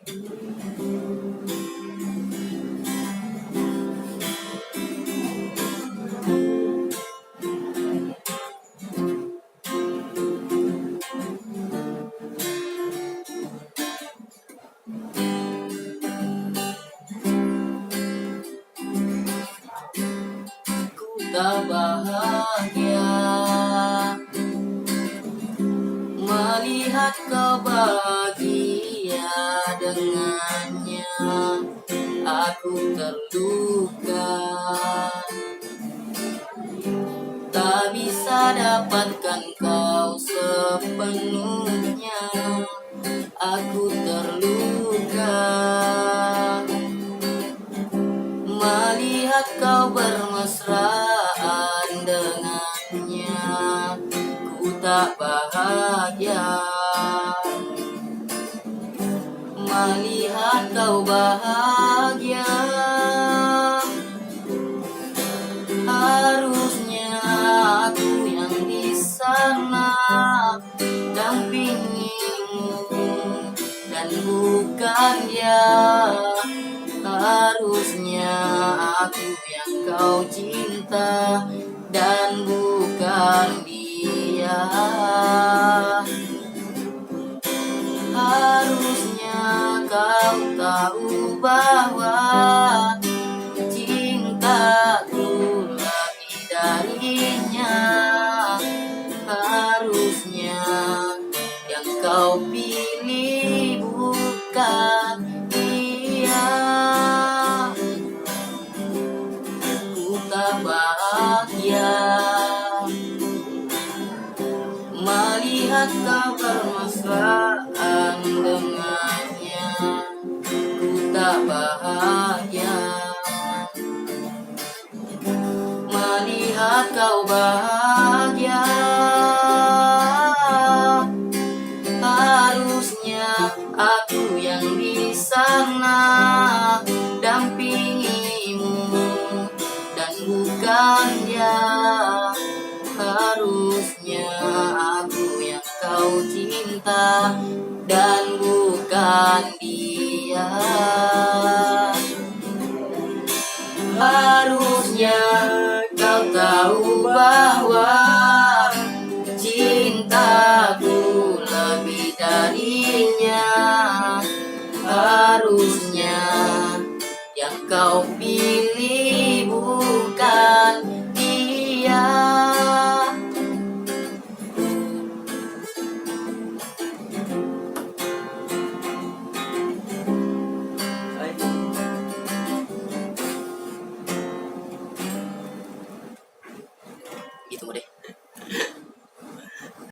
Tak bahagia melihat kau bahagia dengannya. Aku terluka, tak bisa dapatkan kau sepenuhnya. Aku terluka melihat kau bermesraan dengannya. Ku tak bahagia melihat kau bahagia. Harusnya aku yang di sana dampingimu dan bukan dia. Harusnya aku yang kau cinta dan bukan dia. Harusnya kau tahu bahwa cintaku lebih darinya. Harusnya yang kau pilih bukan dia. Ku tak bahagia melihat kau bermesraan dengannya. Ku tak bahagia melihat kau bahagia. Harusnya aku yang di sana dampingimu dan bukan dia. Harusnya aku yang kau cinta dan bukan dia. Harusnya kau tahu bahwa cintaku lebih darinya. Harusnya yang kau pilih bukan dia. Gitu deh.